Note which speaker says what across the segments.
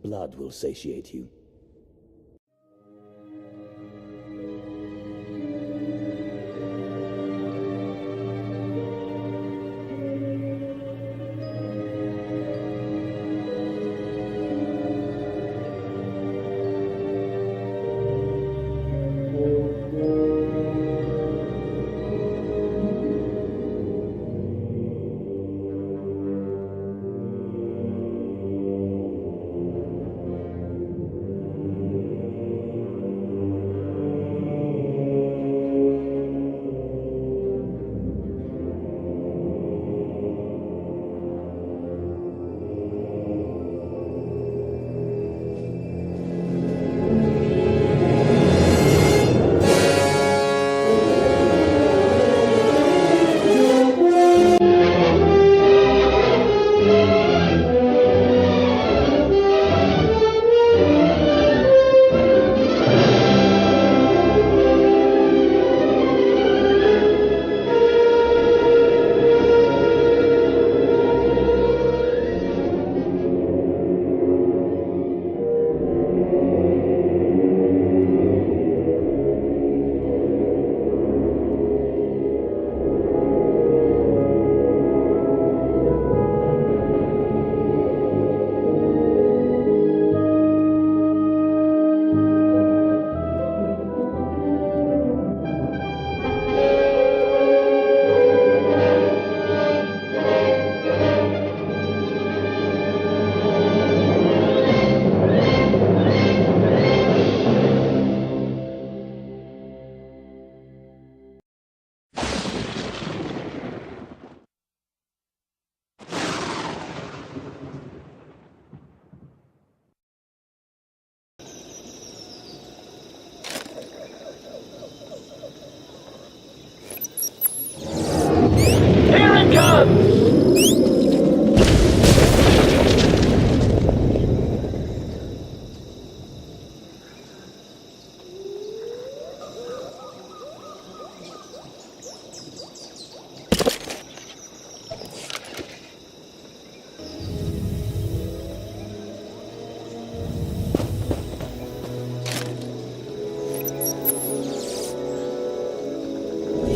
Speaker 1: blood will satiate you.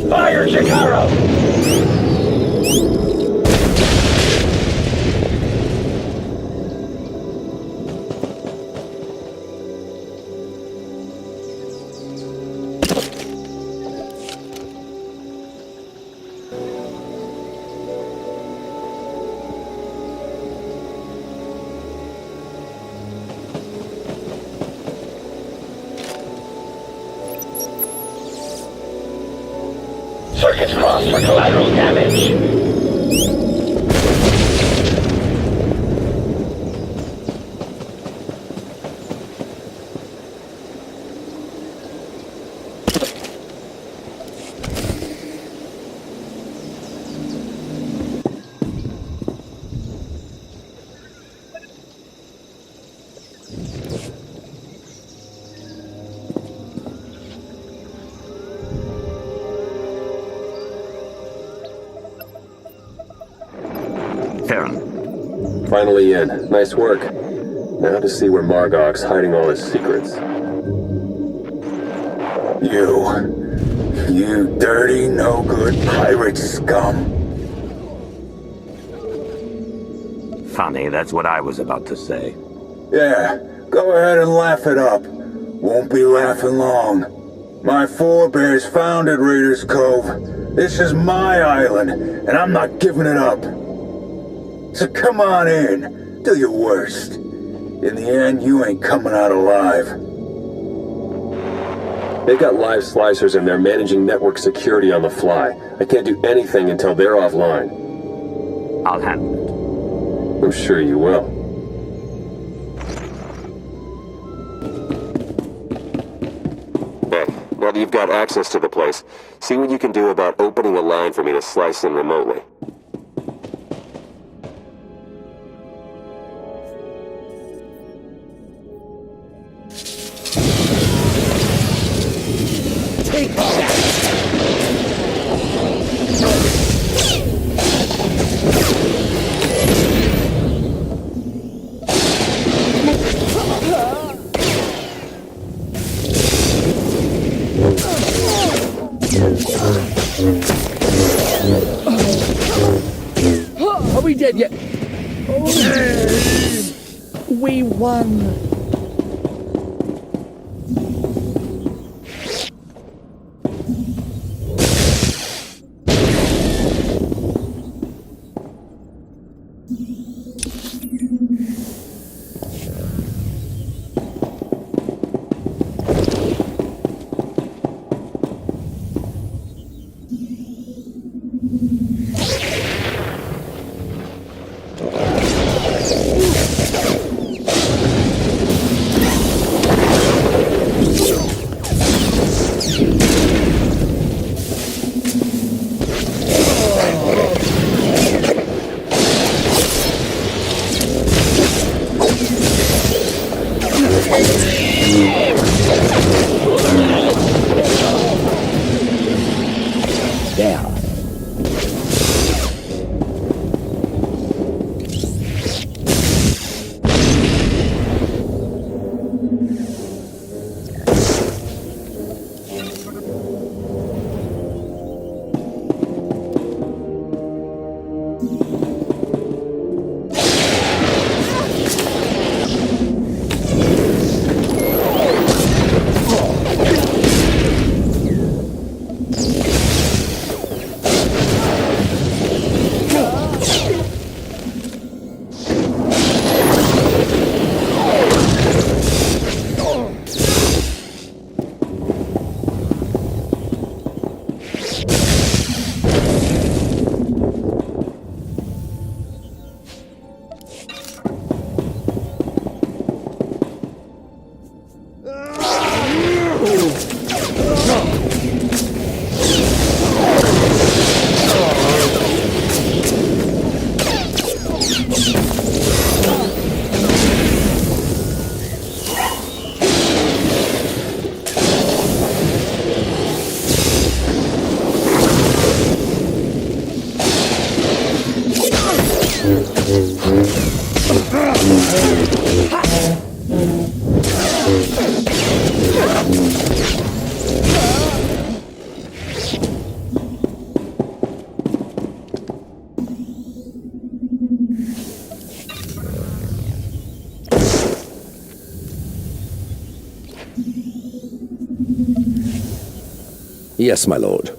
Speaker 2: Fire, Shikaro! Circuits crossed for collateral damage.
Speaker 3: Finally in. Nice work. Now to see where Margok's hiding all his secrets.
Speaker 4: You dirty, no-good pirate scum.
Speaker 1: Funny, that's what I was about to say.
Speaker 4: Yeah, go ahead and laugh it up. Won't be laughing long. My forebears founded Raiders Cove. This is my island, and I'm not giving it up. So come on in, do your worst. In the end, you ain't coming out alive.
Speaker 3: They've got live slicers and they're managing network security on the fly. I can't do anything until they're offline.
Speaker 1: I'll handle it.
Speaker 3: I'm sure you will. Hey, now that you've got access to the place, see what you can do about opening a line for me to slice in remotely.
Speaker 5: dead yet? Oh, we won. Yes, my lord.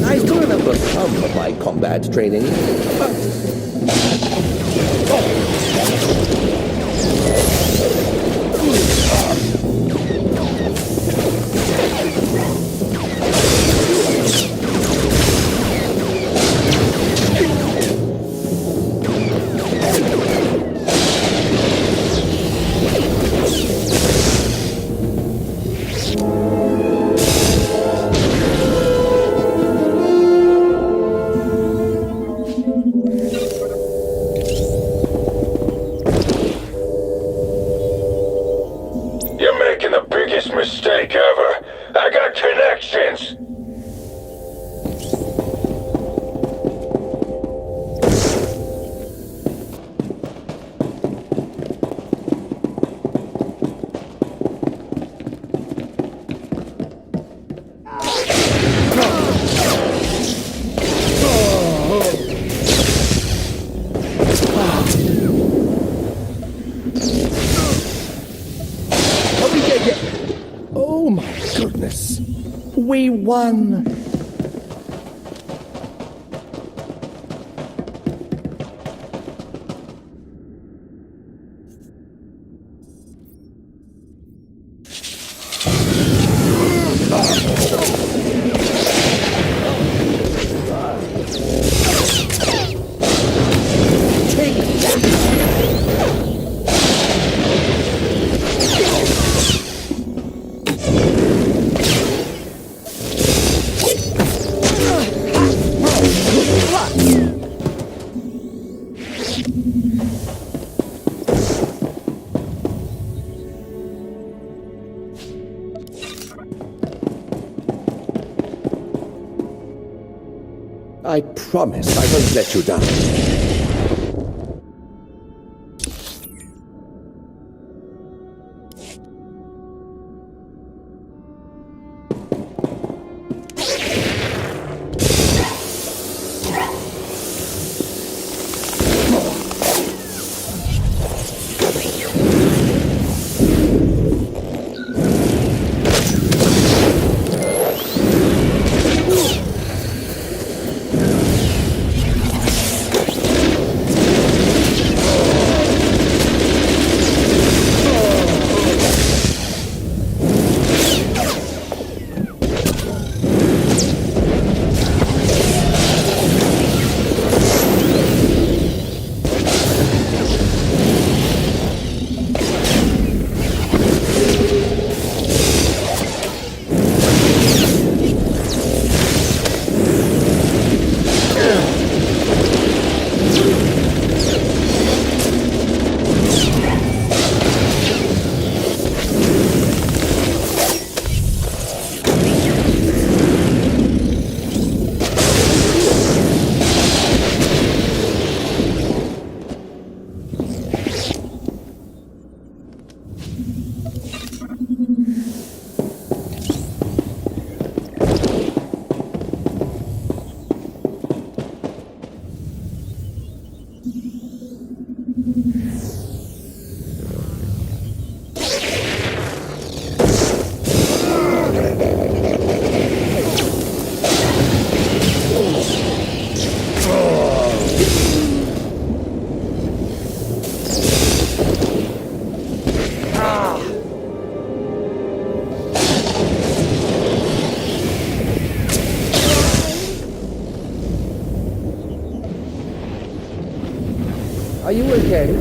Speaker 5: I still remember some of my combat training,
Speaker 2: You're making the biggest mistake ever. I got connections.
Speaker 5: oh my goodness. We won. I promise I won't let you down. Are you okay?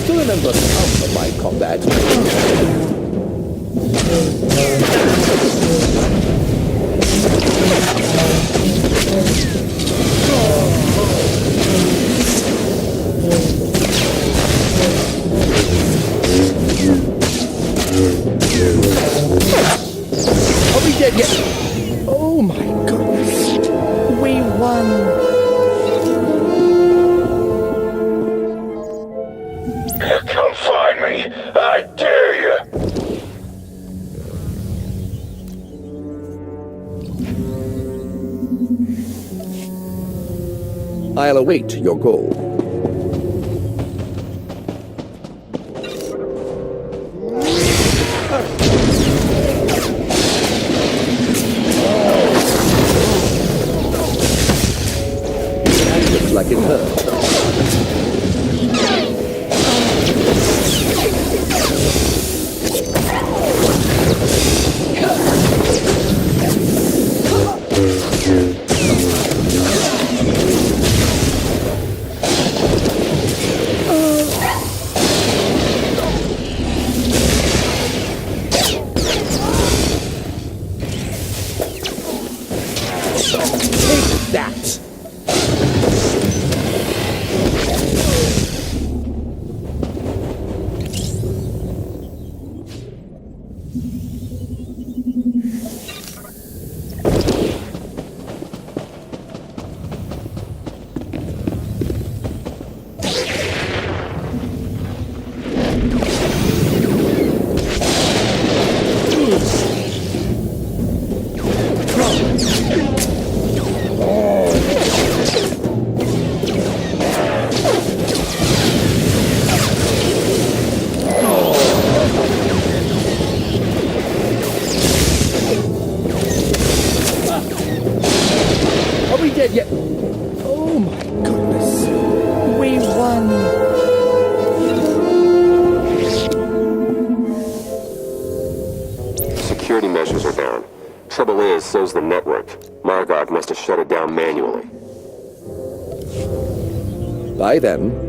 Speaker 5: Remember some of my combat. Are we dead yet? Oh my goodness. We won.
Speaker 2: Come find me. I dare you.
Speaker 5: I'll await your call. That looks like it hurt. Take that!
Speaker 3: Trouble is, so's the network. Margok must have shut it down manually.
Speaker 5: Bye then.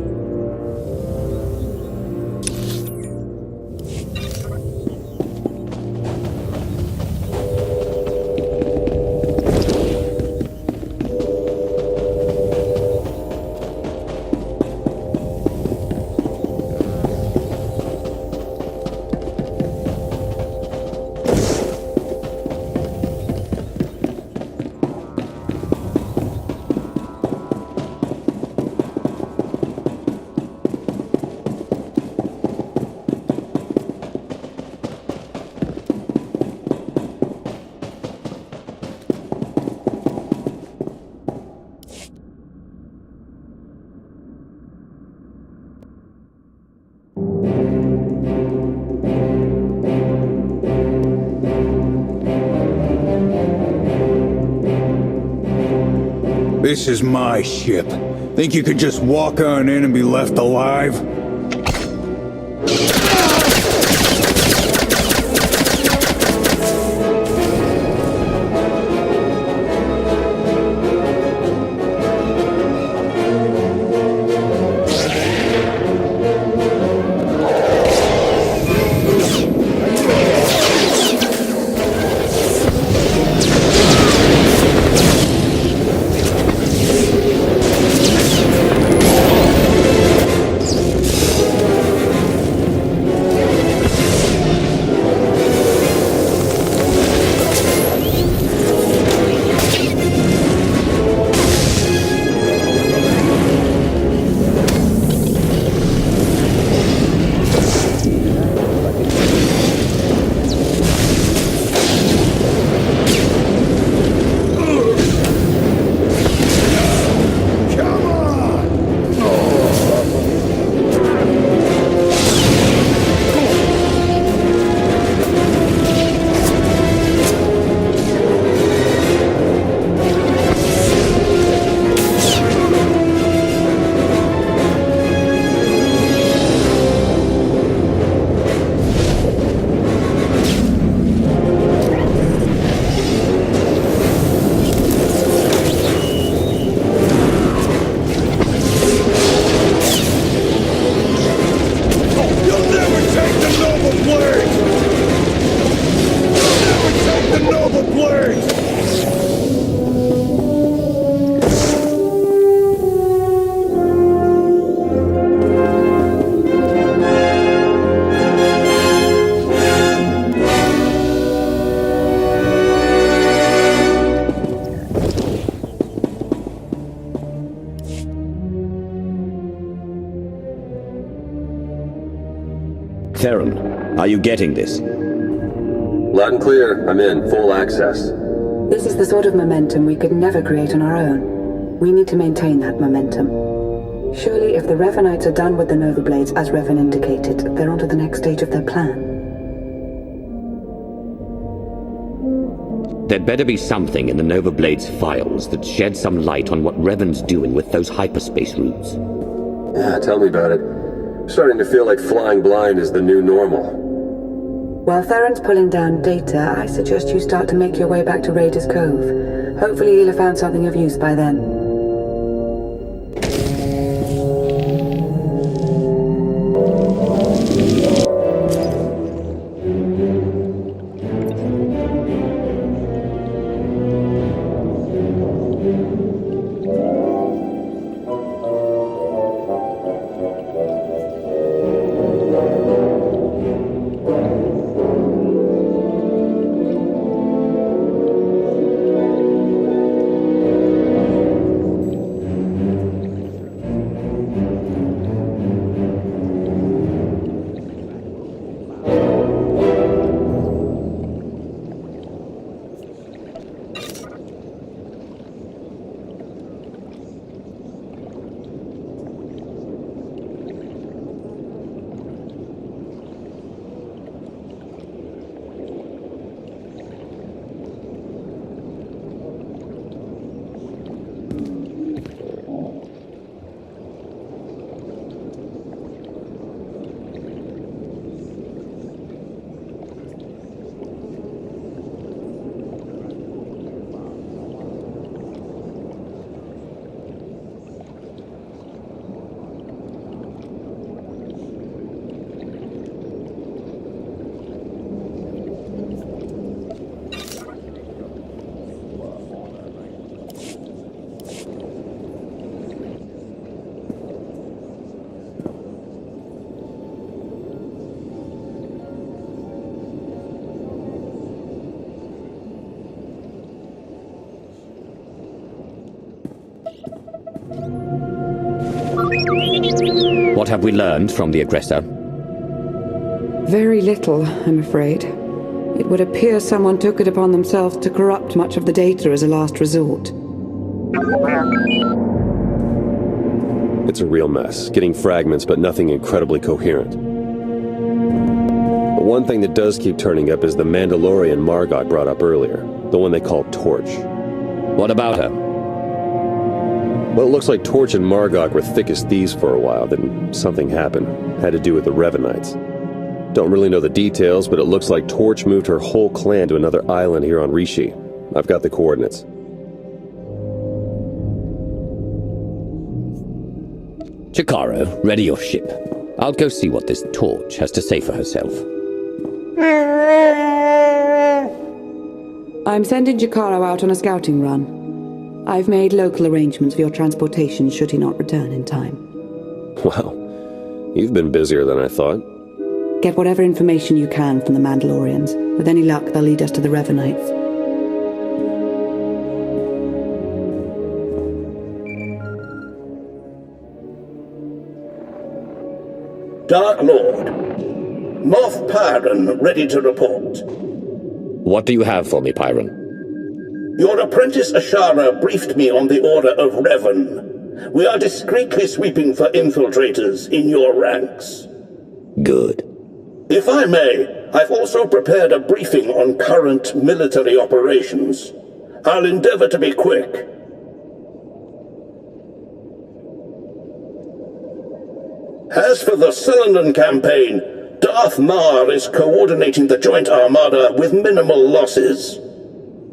Speaker 4: This is my ship. Think you could just walk on in and be left alive?
Speaker 6: Theron, are you getting this?
Speaker 3: Loud and clear. I'm in. Full access.
Speaker 7: This is the sort of momentum we could never create on our own. We need to maintain that momentum. Surely if the Revanites are done with the Nova Blades, as Revan indicated, they're on to the next stage of their plan.
Speaker 6: There'd better be something in the Nova Blades files that sheds some light on what Revan's doing with those hyperspace routes.
Speaker 3: Yeah, tell me about it. Starting to feel like flying blind is the new normal.
Speaker 7: While Theron's pulling down data, I suggest you start to make your way back to Raiders Cove. Hopefully he'll have found something of use by then.
Speaker 6: What have we learned from the aggressor?
Speaker 7: Very little, I'm afraid. It would appear someone took it upon themselves to corrupt much of the data as a last resort.
Speaker 8: It's a real mess, getting fragments but nothing incredibly coherent. But one thing that does keep turning up is the Mandalorian Margok brought up earlier, the one they call Torch.
Speaker 6: What about her?
Speaker 8: Well, it looks like Torch and Margok were thick as thieves for a while, then something happened. Had to do with the Revanites. Don't really know the details, but it looks like Torch moved her whole clan to another island here on Rishi. I've got the coordinates.
Speaker 6: Chikaro, ready your ship. I'll go see what this Torch has to say for herself.
Speaker 7: I'm sending Jakaro out on a scouting run. I've made local arrangements for your transportation should he not return in time.
Speaker 8: Wow, you've been busier than I thought.
Speaker 7: Get whatever information you can from the Mandalorians. With any luck, they'll lead us to the Revanites.
Speaker 9: Dark Lord. Moff Pyron ready to report.
Speaker 6: What do you have for me, Pyron?
Speaker 9: Your apprentice Ashara briefed me on the order of Revan. We are discreetly sweeping for infiltrators in your ranks.
Speaker 6: Good.
Speaker 9: If I may, I've also prepared a briefing on current military operations. I'll endeavor to be quick. As for the Cylinder campaign, Darth Mar is coordinating the Joint Armada with minimal losses.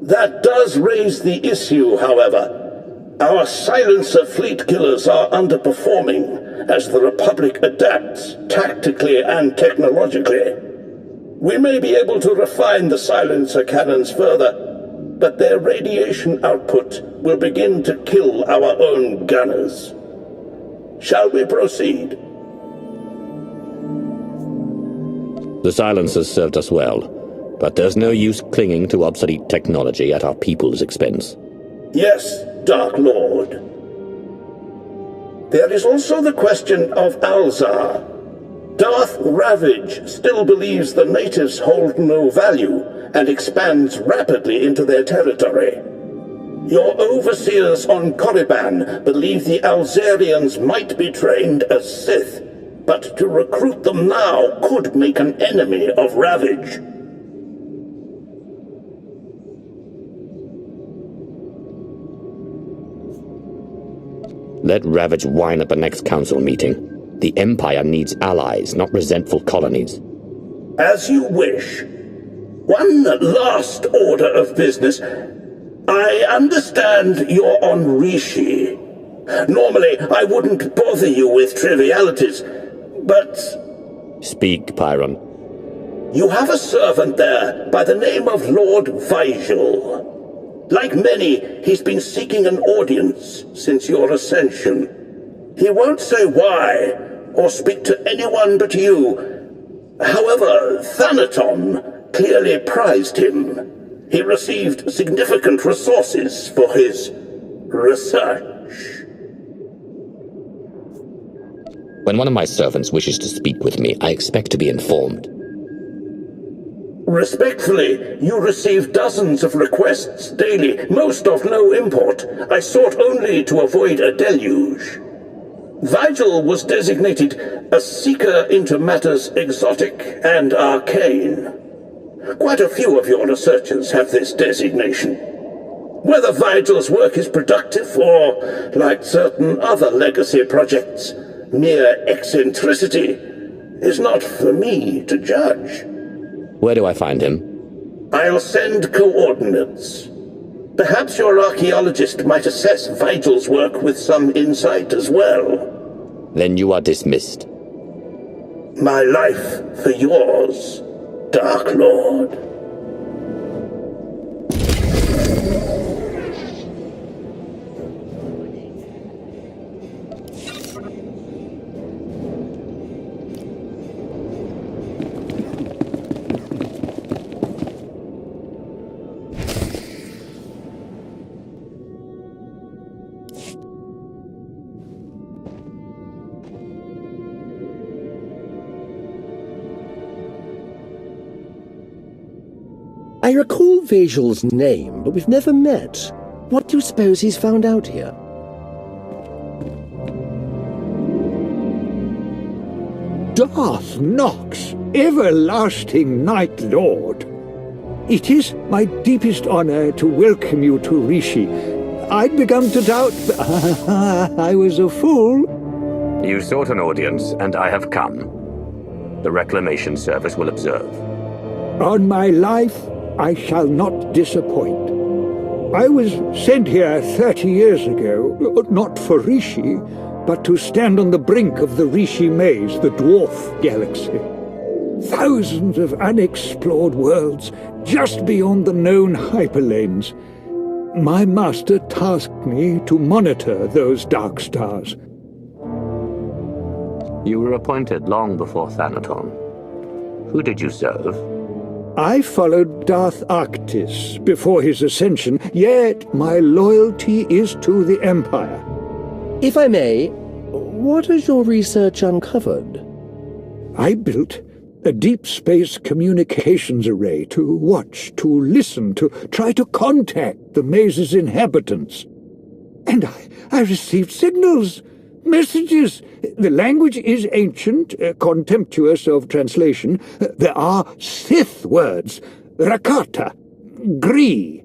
Speaker 9: That does raise the issue, however. Our silencer fleet killers are underperforming as the Republic adapts tactically and technologically. We may be able to refine the silencer cannons further, but their radiation output will begin to kill our own gunners. Shall we proceed?
Speaker 6: The silencers served us well, but there's no use clinging to obsolete technology at our people's expense.
Speaker 9: Yes, Dark Lord. There is also the question of Alzar. Darth Ravage still believes the natives hold no value and expands rapidly into their territory. Your overseers on Korriban believe the Alzarians might be trained as Sith, but to recruit them now could make an enemy of Ravage.
Speaker 6: Let Ravage whine at the next council meeting. The Empire needs allies, not resentful colonies.
Speaker 9: As you wish. One last order of business. I understand you're on Rishi. Normally, I wouldn't bother you with trivialities, but...
Speaker 6: Speak, Pyron.
Speaker 9: You have a servant there by the name of Lord Vigil. Like many, he's been seeking an audience since your ascension. He won't say why, or speak to anyone but you. However, Thanaton clearly prized him. He received significant resources for his research.
Speaker 6: When one of my servants wishes to speak with me, I expect to be informed.
Speaker 9: Respectfully, you receive dozens of requests daily, most of no import. I sought only to avoid a deluge. Vigil was designated a seeker into matters exotic and arcane. Quite a few of your researchers have this designation. Whether Vigil's work is productive or, like certain other legacy projects, mere eccentricity, is not for me to judge.
Speaker 6: Where do I find him?
Speaker 9: I'll send coordinates. Perhaps your archaeologist might assess Vigil's work with some insight as well.
Speaker 6: Then you are dismissed.
Speaker 9: My life for yours, Dark Lord.
Speaker 5: I recall Vajal's name, but we've never met. What do you suppose he's found out here?
Speaker 10: Darth Nox, everlasting Night Lord. It is my deepest honor to welcome you to Rishi. I'd begun to doubt, but I was a fool.
Speaker 1: You sought an audience, and I have come. The Reclamation Service will observe.
Speaker 10: On my life, I shall not disappoint. I was sent here 30 years ago, not for Rishi, but to stand on the brink of the Rishi Maze, the dwarf galaxy. Thousands of unexplored worlds just beyond the known hyperlanes. My master tasked me to monitor those dark stars.
Speaker 1: You were appointed long before Thanaton. Who did you serve?
Speaker 10: I followed Darth Arctis before his ascension, yet my loyalty is to the Empire.
Speaker 5: If I may, what has your research uncovered?
Speaker 10: I built a deep space communications array to watch, to listen, to try to contact the maze's inhabitants. And I received signals, messages. The language is ancient, contemptuous of translation. There are Sith words, Rakata, Gree.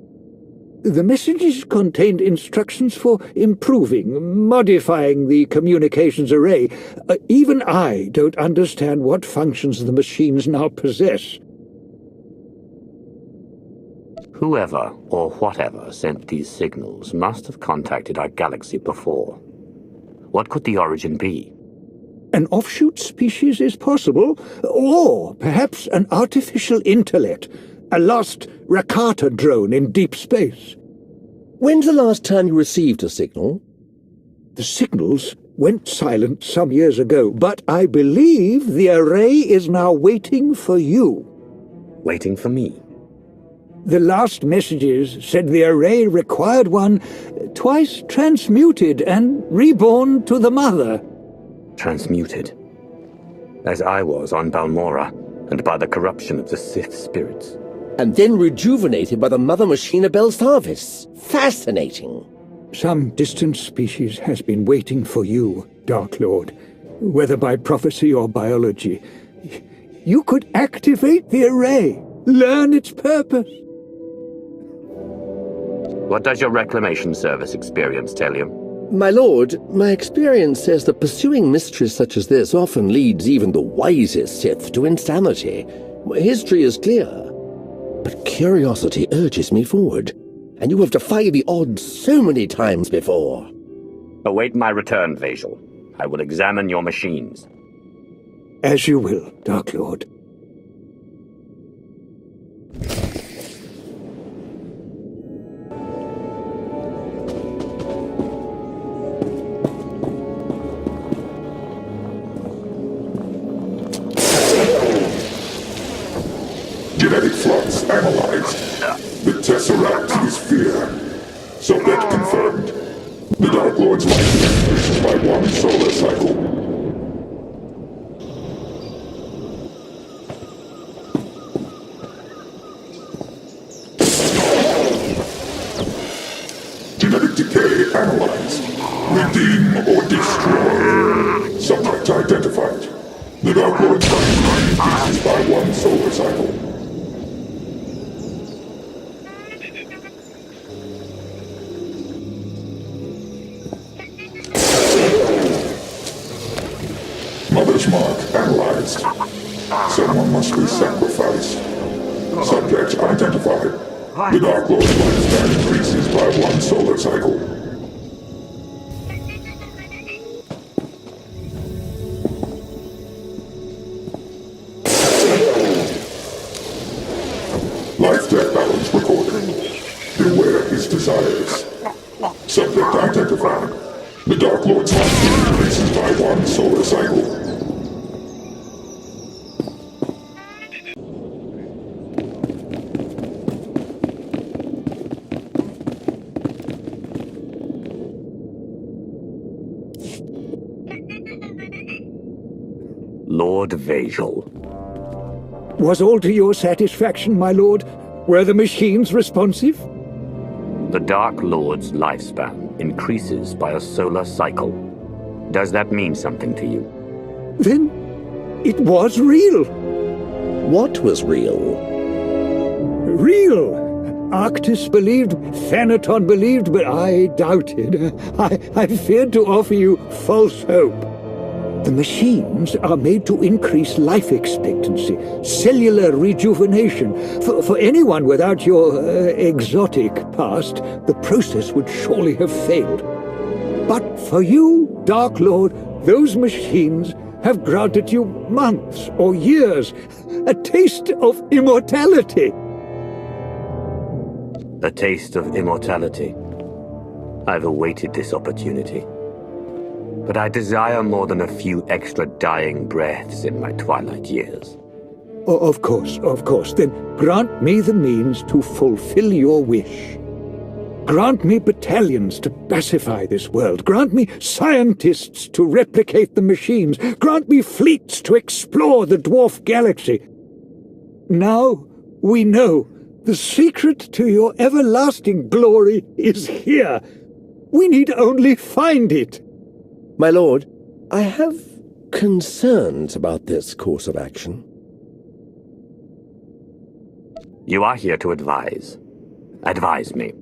Speaker 10: The messages contained instructions for improving, modifying the communications array. Even I don't understand what functions the machines now possess.
Speaker 1: Whoever or whatever sent these signals must have contacted our galaxy before. What could the origin be?
Speaker 10: An offshoot species is possible, or perhaps an artificial intellect, a lost Rakata drone in deep space.
Speaker 5: When's the last time you received a signal?
Speaker 10: The signals went silent some years ago, but I believe the array is now waiting for you.
Speaker 1: Waiting for me?
Speaker 10: The last messages said the array required one twice transmuted and reborn to the Mother.
Speaker 1: Transmuted? As I was on Balmora, and by the corruption of the Sith spirits.
Speaker 5: And then rejuvenated by the Mother Machina Belsavis. Fascinating.
Speaker 10: Some distant species has been waiting for you, Dark Lord, whether by prophecy or biology. You could activate the array, learn its purpose.
Speaker 1: What does your Reclamation Service experience tell you?
Speaker 5: My lord, my experience says that pursuing mysteries such as this often leads even the wisest Sith to insanity. History is clear, but curiosity urges me forward, and you have defied the odds so many times before.
Speaker 1: Await my return, Vajal. I will examine your machines.
Speaker 10: As you will, Dark Lord.
Speaker 2: Genetic flux analyzed. The Tesseract is fear. Subject confirmed. The Dark Lord's life increases by 1 solar cycle. Genetic decay analyzed. Redeem or destroy. Subject identified. The Dark Lord's life increases by 1 solar cycle. Mother's mark analyzed. Someone must be sacrificed. Subject identified. The Dark Lord's lifespan increases by 1 solar cycle. Life-death balance recorded. Beware his desires. Subject identified. The Dark Lord's lifespan increases by 1 solar cycle.
Speaker 1: Lord Vajal.
Speaker 10: Was all to your satisfaction, my lord? Were the machines responsive?
Speaker 1: The Dark Lord's lifespan increases by a solar cycle. Does that mean something to you?
Speaker 10: Then it was real.
Speaker 5: What was real?
Speaker 10: Real. Arctis believed, Thanaton believed, but I doubted. I feared to offer you false hope. The machines are made to increase life expectancy, cellular rejuvenation. For anyone without your exotic past, the process would surely have failed. But for you, Dark Lord, those machines have granted you months or years, a taste of immortality.
Speaker 1: A taste of immortality. I've awaited this opportunity. But I desire more than a few extra dying breaths in my twilight years.
Speaker 10: Of course. Then grant me the means to fulfill your wish. Grant me battalions to pacify this world. Grant me scientists to replicate the machines. Grant me fleets to explore the dwarf galaxy. Now we know the secret to your everlasting glory is here. We need only find it.
Speaker 5: My lord, I have concerns about this course of action.
Speaker 1: You are here to advise. Advise me.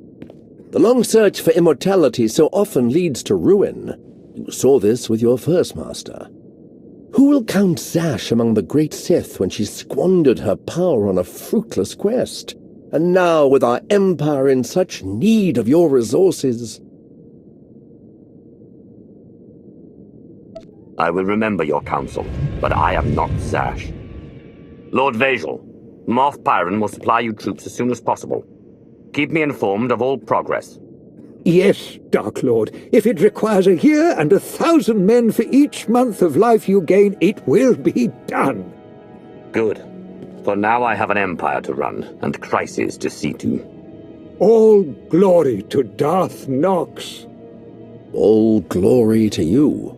Speaker 5: The long search for immortality so often leads to ruin. You saw this with your first master. Who will count Zash among the great Sith when she squandered her power on a fruitless quest? And now, with our empire in such need of your resources...
Speaker 1: I will remember your counsel, but I am not Zash. Lord Vazal, Moff Pyron will supply you troops as soon as possible. Keep me informed of all progress.
Speaker 10: Yes, Dark Lord. If it requires a year and 1,000 men for each month of life you gain, it will be done.
Speaker 1: Good. For now I have an empire to run, and crises to see to.
Speaker 10: All glory to Darth Nox.
Speaker 5: All glory to you.